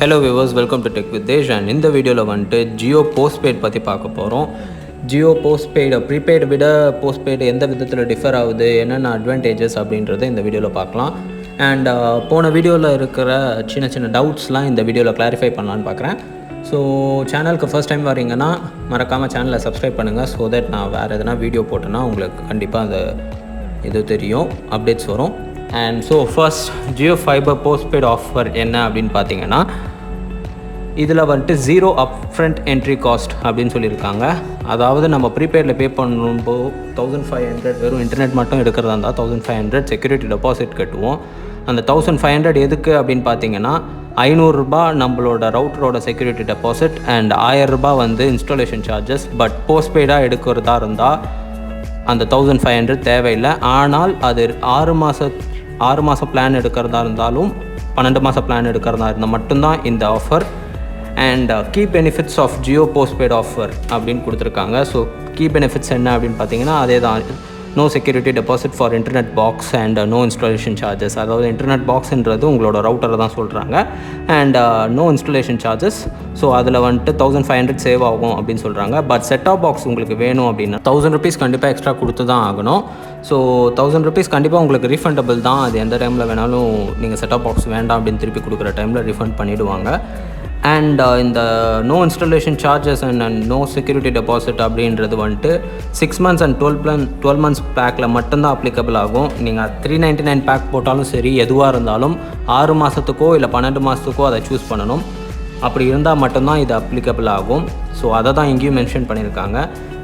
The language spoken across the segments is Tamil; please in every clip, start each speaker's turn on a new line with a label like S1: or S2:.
S1: Hello viewers, welcome to Tech with Dhesh and இந்த வீடியோவில் வந்துட்டு ஜியோ போஸ்ட்பெய்ட் பற்றி பார்க்க போகிறோம். ஜியோ போஸ்ட்பெய்டு ப்ரீபெய்டு விட போஸ்ட்பெய்டு எந்த விதத்தில் டிஃபர் ஆகுது, என்னென்ன அட்வான்டேஜஸ் அப்படின்றத இந்த வீடியோவில் பார்க்கலாம். அண்ட் போன வீடியோவில் இருக்கிற சின்ன சின்ன டவுட்ஸ்லாம் இந்த வீடியோவில் கிளாரிஃபை பண்ணலான்னு பார்க்குறேன். ஸோ சேனலுக்கு ஃபர்ஸ்ட் டைம் வரீங்கன்னா மறக்காமல் சேனலை சப்ஸ்கிரைப் பண்ணுங்கள். ஸோ தட் நான் வேறு எதனா வீடியோ போட்டேன்னா உங்களுக்கு கண்டிப்பாக அந்த இது தெரியும், அப்டேட்ஸ் வரும். And so first Jio fibre postpaid offer என்ன அப்படின்னு பார்த்தீங்கன்னா, இதில் வந்துட்டு 0 அப்ஃப்ரண்ட் என்ட்ரி காஸ்ட் அப்படின்னு சொல்லியிருக்காங்க. அதாவது நம்ம ப்ரீபெய்டில் பே பண்ணும்போது 1500 வெறும் இன்டர்நெட் மட்டும் எடுக்கிறதா இருந்தால் 1500 செக்யூரிட்டி டெபாசிட் கட்டுவோம். அந்த 1500 எதுக்கு அப்படின்னு பார்த்தீங்கன்னா, 500 ரூபாய் நம்மளோட ரவுட்டரோட செக்யூரிட்டி டெபாசிட் அண்ட் 1000 ரூபாய் வந்து இன்ஸ்டாலேஷன் சார்ஜஸ். பட் போஸ்ட்பெய்டாக எடுக்கிறதா இருந்தால் அந்த 1500 தேவையில்லை. ஆனால் அது 6 மாத பிளான் எடுக்கிறதா இருந்தாலும் 12 மாத பிளான் எடுக்கிறதா இருந்தால் மட்டும்தான் இந்த offer. And key benefits of Jio postpaid offer அப்படின்னு கொடுத்துருக்காங்க. ஸோ கீ பெனிஃபிட்ஸ் என்ன அப்படின்னு பார்த்தீங்கன்னா, அதே தான். No security deposit for internet box and no installation charges. அதாவது இன்டர்நெட் பாக்ஸ்ன்றது உங்களோட ரவுட்டரை தான் சொல்கிறாங்க. And no installation charges. So அதில் வந்துட்டு 1500 சேவ் ஆகும் அப்படின்னு சொல்கிறாங்க. பட் செட்டாப் பாக்ஸ் உங்களுக்கு வேணும் அப்படின்னா 1000 rupees கண்டிப்பாக எக்ஸ்ட்ரா கொடுத்து தான் ஆகணும். ஸோ 1000 rupees கண்டிப்பாக உங்களுக்கு ரீஃபண்டபிள் தான். அது எந்த டைமில் வேணாலும் நீங்கள் செட்டாப் பாக்ஸ் வேண்டாம் அப்படின்னு திருப்பி கொடுக்குற டைமில் ரீஃபண்ட் பண்ணிவிடுவாங்க. அண்ட் இந்த no installation charges and no security deposit அப்படின்றது வந்துட்டு 6 months அண்ட் 12 months பேக்கில் மட்டும்தான் அப்ளிகபிள் ஆகும். நீங்கள் 399 பேக் போட்டாலும் சரி, எதுவாக இருந்தாலும் 6 மாதத்துக்கோ இல்லை 12 மாதத்துக்கோ அதை சூஸ் பண்ணணும். அப்படி இருந்தால் மட்டும்தான் இது அப்ளிகபிள் ஆகும். ஸோ அதை தான் இங்கேயும் மென்ஷன் பண்ணியிருக்காங்க.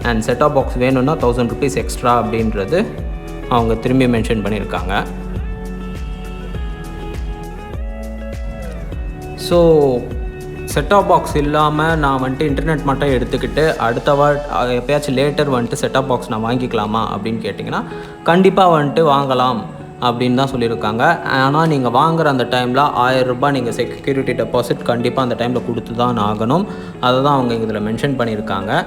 S1: அண்ட் செட்டாப் பாக்ஸ் வேணும்னா 1000 rupees எக்ஸ்ட்ரா அப்படின்றது அவங்க திரும்பி மென்ஷன் பண்ணியிருக்காங்க. ஸோ செட்டாப் பாக்ஸ் இல்லாமல் நான் வந்துட்டு இன்டர்நெட் மட்டும் எடுத்துக்கிட்டு எப்போயாச்சும் லேட்டர் வந்துட்டு செட்டாப் பாக்ஸ் நான் வாங்கிக்கலாமா அப்படின்னு கேட்டிங்கன்னா, கண்டிப்பாக வந்துட்டு வாங்கலாம் அப்படின்னு தான் சொல்லியிருக்காங்க. ஆனால் நீங்கள் வாங்குகிற அந்த டைமில் 1000 ரூபாய் நீங்கள் செக்யூரிட்டி டெபாசிட் கண்டிப்பாக அந்த டைமில் கொடுத்து தான் ஆகணும். அதை தான் அவங்க இதில் மென்ஷன் பண்ணியிருக்காங்க.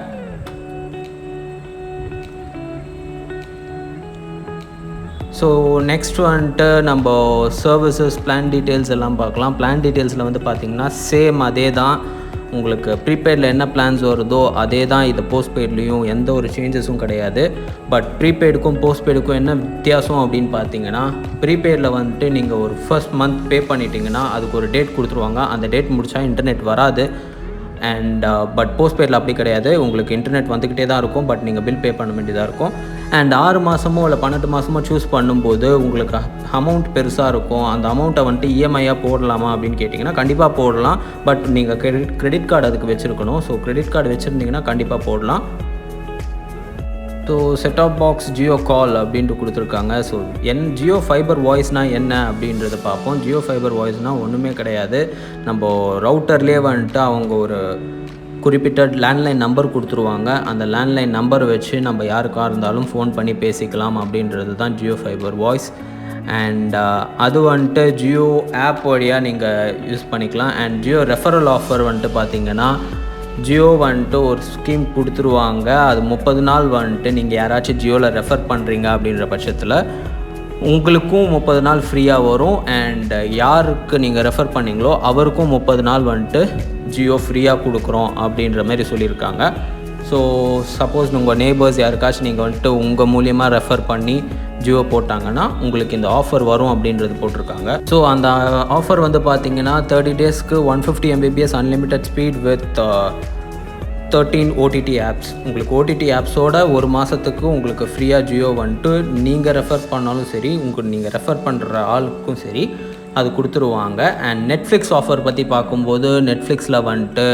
S1: ஸோ நெக்ஸ்ட் வந்துட்டு நம்ம சர்வீசஸ் பிளான் டீட்டெயில்ஸ் எல்லாம் பார்க்கலாம். பிளான் டீட்டெயில்ஸில் வந்து பார்த்திங்கன்னா சேம் அதே தான். உங்களுக்கு ப்ரீபெய்டில் என்ன பிளான்ஸ் வருதோ அதே தான் இது போஸ்ட்பெய்ட்லேயும், எந்த ஒரு சேஞ்சஸும் கிடையாது. பட் ப்ரீபெய்டுக்கும் போஸ்ட்பெய்டுக்கும் என்ன வித்தியாசம் அப்படின்னு பார்த்தீங்கன்னா, ப்ரீபெய்டில் வந்துட்டு நீங்கள் ஒரு ஃபர்ஸ்ட் மந்த் பே பண்ணிட்டீங்கன்னா அதுக்கு ஒரு டேட் கொடுத்துருவாங்க. அந்த டேட் முடித்தா இன்டர்நெட் வராது. அண்ட் பட் போஸ்ட்பெய்டில் அப்படி கிடையாது. உங்களுக்கு இன்டர்நெட் வந்துக்கிட்டே தான் இருக்கும். பட் நீங்கள் பில் பே பண்ண வேண்டியதாக இருக்கும். அண்ட் 6 மாதமோ இல்லை 12 மாதமோ சூஸ் பண்ணும்போது உங்களுக்கு அமௌண்ட் பெருசாக இருக்கும். அந்த அமௌண்ட்டை வந்துட்டு இஎம்ஐயாக போடலாமா அப்படின்னு கேட்டிங்கன்னா கண்டிப்பாக போடலாம். பட் நீங்கள் கிரெடிட் கார்டு அதுக்கு வச்சுருக்கணும். ஸோ கிரெடிட் கார்டு வச்சுருந்தீங்கன்னா கண்டிப்பாக போடலாம். ஸோ செட்டாப் பாக்ஸ் ஜியோ கால் அப்படின்ட்டு கொடுத்துருக்காங்க. ஸோ ஜியோ ஃபைபர் வாய்ஸ்னால் என்ன அப்படின்றத பார்ப்போம். ஜியோ ஃபைபர் வாய்ஸ்னால் ஒன்றுமே கிடையாது. நம்ம ரவுட்டர்லேயே வந்துட்டு அவங்க ஒரு குறிப்பிட்ட லேண்ட்லைன் நம்பர் கொடுத்துருவாங்க. அந்த லேண்ட்லைன் நம்பர் வச்சு நம்ம யாருக்காக இருந்தாலும் ஃபோன் பண்ணி பேசிக்கலாம் அப்படின்றது தான் ஜியோ ஃபைபர் வாய்ஸ். அண்ட் அது வந்துட்டு ஜியோ ஆப் வழியாக நீங்கள் யூஸ் பண்ணிக்கலாம். அண்ட் ஜியோ ரெஃபரல் ஆஃபர் வந்துட்டு பார்த்திங்கன்னா, ஜியோ வந்துட்டு ஒரு ஸ்கீம் கொடுத்துருவாங்க. அது 30 நாள் வந்துட்டு நீங்கள் யாராச்சும் ஜியோவில் ரெஃபர் பண்ணுறீங்க அப்படின்ற பட்சத்தில் உங்களுக்கும் 30 நாள் ஃப்ரீயாக வரும். அண்ட் யாருக்கு நீங்கள் ரெஃபர் பண்ணிங்களோ அவருக்கும் 30 நாள் வந்துட்டு ஜியோ ஃப்ரீயாக கொடுக்குறோம் அப்படின்ற மாதிரி சொல்லியிருக்காங்க. ஸோ சப்போஸ் உங்கள் நெய்பர்ஸ் யாருக்காச்சும் நீங்கள் வந்துட்டு உங்கள் மூலியமாக ரெஃபர் பண்ணி ஜியோ போட்டாங்கன்னா உங்களுக்கு இந்த ஆஃபர் வரும் அப்படின்றது போட்டிருக்காங்க. ஸோ அந்த ஆஃபர் வந்து பார்த்திங்கன்னா 30 daysக்கு 150 Mbps unlimited speed with 13 OTT apps. உங்களுக்கு OTT ஆப்ஸோட ஒரு மாதத்துக்கு உங்களுக்கு ஃப்ரீயாக ஜியோ வந்துட்டு நீங்கள் ரெஃபர் பண்ணாலும் சரி, நீங்கள் ரெஃபர் பண்ணுற ஆளுக்கும் சரி அது கொடுத்துருவாங்க. அண்ட் நெட்ஃப்ளிக்ஸ் ஆஃபர் பற்றி பார்க்கும்போது, நெட்ஃப்ளிக்ஸில் வந்துட்டு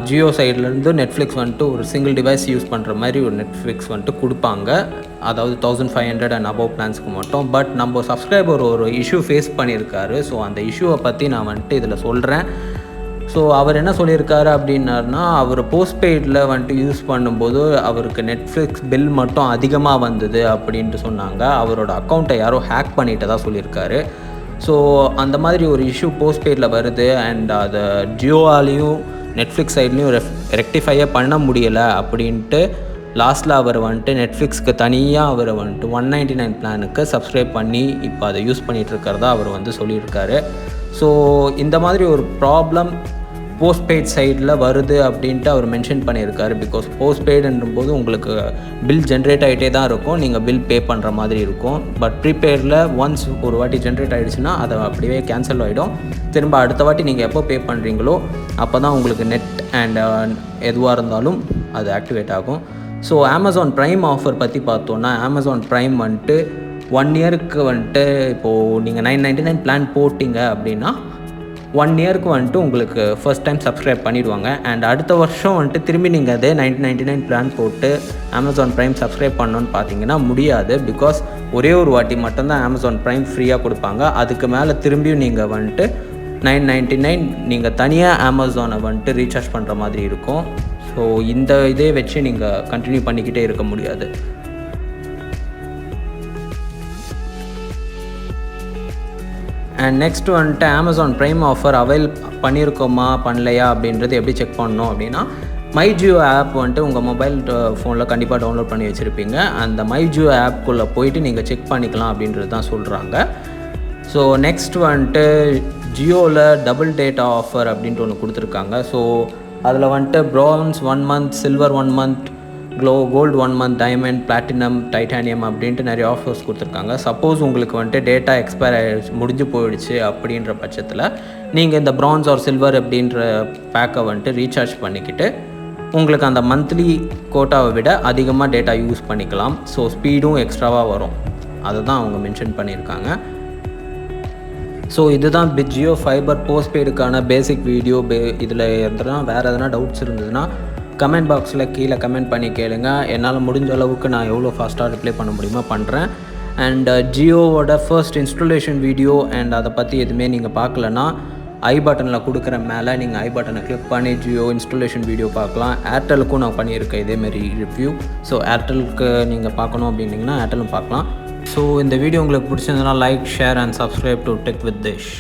S1: ஜியோ சைட்லேருந்து நெட்ஃப்ளிக்ஸ் வந்துட்டு ஒரு சிங்கிள் டிவைஸ் யூஸ் பண்ணுற மாதிரி ஒரு நெட்ஃப்ளிக்ஸ் வந்துட்டு கொடுப்பாங்க. அதாவது 1500 அண்ட் அபவ் பிளான்ஸ்க்கு மட்டும். பட் நம்ம சப்ஸ்கிரைபர் ஒரு இஷ்யூ ஃபேஸ் பண்ணியிருக்காரு. ஸோ அந்த இஷ்யூவை பற்றி நான் வந்துட்டு இதில் சொல்கிறேன். ஸோ அவர் என்ன சொல்லியிருக்காரு அப்படின்னாருனா, அவர் போஸ்ட்பெய்டில் வந்துட்டு யூஸ் பண்ணும்போது அவருக்கு நெட்ஃப்ளிக்ஸ் பில் மட்டும் அதிகமாக வந்தது அப்படின்ட்டு சொன்னாங்க. அவரோட அக்கௌண்ட்டை யாரோ ஹேக் பண்ணிட்டதாக சொல்லியிருக்காரு. ஸோ அந்த மாதிரி ஒரு இஷ்யூ போஸ்ட்பெய்டில் வருது. அண்ட் அதை ஜியோவாலையும் நெட்ஃப்ளிக்ஸ் சைட்லேயும் ரெக்டிஃபையே பண்ண முடியலை அப்படின்ட்டு லாஸ்ட்டில் அவர் வந்துட்டு நெட்ஃப்ளிக்ஸ்க்கு தனியாக அவர் வந்துட்டு 199 பிளானுக்கு சப்ஸ்கிரைப் பண்ணி இப்போ அதை யூஸ் பண்ணிகிட்ருக்கிறதா அவர் வந்து சொல்லியிருக்காரு. ஸோ இந்த மாதிரி ஒரு ப்ராப்ளம் போஸ்ட்பெய்ட் சைடில் வருது அப்படின்ட்டு அவர் மென்ஷன் பண்ணியிருக்காரு. பிகாஸ் போஸ்ட்பெய்டுன்றும்போது உங்களுக்கு பில் ஜென்ரேட் ஆகிட்டே தான் இருக்கும், நீங்கள் பில் பே பண்ணுற மாதிரி இருக்கும். பட் ப்ரீபெய்டில் ஒன்ஸ் ஒரு வாட்டி ஜென்ரேட் ஆகிடுச்சுன்னா அதை அப்படியே கேன்சல் ஆகிடும். திரும்ப அடுத்த வாட்டி நீங்கள் எப்போ பே பண்ணுறீங்களோ அப்போ தான் உங்களுக்கு நெட் அண்ட் எதுவாக இருந்தாலும் அது ஆக்டிவேட் ஆகும். ஸோ அமேசான் ப்ரைம் ஆஃபர் பற்றி பார்த்தோன்னா, அமேசான் ப்ரைம் வந்துட்டு 1 இயருக்கு வந்துட்டு இப்போது நீங்கள் 999 பிளான் போட்டிங்க அப்படின்னா 1 இயருக்கு வந்துட்டு உங்களுக்கு ஃபர்ஸ்ட் டைம் சப்ஸ்கிரைப் பண்ணிவிடுவாங்க. அண்ட் அடுத்த வருஷம் வந்துட்டு திரும்பி நீங்கள் அதே 999 பிளான் போட்டு அமேசான் ப்ரைம் சப்ஸ்கிரைப் பண்ணணுன்னு பார்த்தீங்கன்னா முடியாது. பிகாஸ் ஒரே ஒரு வாட்டி மட்டும்தான் அமேசான் ப்ரைம் ஃப்ரீயாக கொடுப்பாங்க. அதுக்கு மேலே திரும்பியும் நீங்கள் வந்துட்டு 999 நீங்கள் தனியாக அமேசானை வந்துட்டு ரீசார்ஜ் பண்ணுற மாதிரி இருக்கும். ஸோ இந்த இதே வச்சு நீங்கள் கண்டினியூ பண்ணிக்கிட்டே இருக்க முடியாது. அண்ட் நெக்ஸ்ட் வந்துட்டு அமேசான் ப்ரைம் ஆஃபர் அவைல் பண்ணியிருக்கோமா பண்ணலையா அப்படின்றது எப்படி செக் பண்ணணும் அப்படின்னா, மை ஜியோ ஆப் வந்துட்டு உங்கள் மொபைல் ஃபோனில் கண்டிப்பாக டவுன்லோட் பண்ணி வச்சுருப்பீங்க. அந்த மை ஜியோ ஆப்குள்ளே போயிட்டு நீங்கள் செக் பண்ணிக்கலாம் அப்படின்றது தான் சொல்கிறாங்க. ஸோ நெக்ஸ்ட் வந்துட்டு ஜியோவில் டபுள் டேட்டா ஆஃபர் அப்படின்ட்டு ஒன்று கொடுத்துருக்காங்க. ஸோ அதில் வந்துட்டு bronze 1 month, silver 1 month, gold 1 month, diamond, platinum, titanium அப்படின்ட்டு நிறைய ஆஃபர்ஸ் கொடுத்துருக்காங்க. சப்போஸ் உங்களுக்கு வந்துட்டு டேட்டா எக்ஸ்பயர் முடிஞ்சு போயிடுச்சு அப்படின்ற பட்சத்தில் நீங்கள் இந்த ப்ரான்ஸ் ஆர் சில்வர் அப்படின்ற பேக்கை வந்துட்டு ரீசார்ஜ் பண்ணிக்கிட்டு உங்களுக்கு அந்த மந்த்லி கோட்டாவை விட அதிகமாக டேட்டா யூஸ் பண்ணிக்கலாம். ஸோ ஸ்பீடும் எக்ஸ்ட்ராவாக வரும். அதை தான் அவங்க மென்ஷன் பண்ணியிருக்காங்க. ஸோ இதுதான் ஜியோ ஃபைபர் போஸ்ட்பெய்டுக்கான பேசிக் வீடியோ. இதில் வேறு எதனா டவுட்ஸ் இருந்ததுன்னா கமெண்ட் பாக்ஸில் கீழே கமெண்ட் பண்ணி கேளுங்க. என்னால் முடிஞ்ச அளவுக்கு நான் எவ்வளோ ஃபாஸ்ட்டாக ரிப்ளை பண்ண முடியுமோ பண்ணுறேன். அண்ட் ஜியோவோட ஃபர்ஸ்ட் இன்ஸ்டாலேஷன் வீடியோ அண்ட் அதை பற்றி எதுவுமே நீங்கள் பார்க்கலன்னா ஐ பட்டனில் கொடுக்குற மேலே நீங்கள் ஐ பட்டனை கிளிக் பண்ணி ஜியோ இன்ஸ்டாலேஷன் வீடியோ பார்க்கலாம். ஏர்டெலுக்கும் நான் பண்ணியிருக்கேன் இதேமாரி ரிவ்யூ. ஸோ ஏர்டெலுக்கு நீங்கள் பார்க்கணும் அப்படின்னிங்கன்னா ஏர்டெலும் பார்க்கலாம். ஸோ இந்த வீடியோ உங்களுக்கு பிடிச்சிருந்ததுன்னா like, share and subscribe to tech with Desh.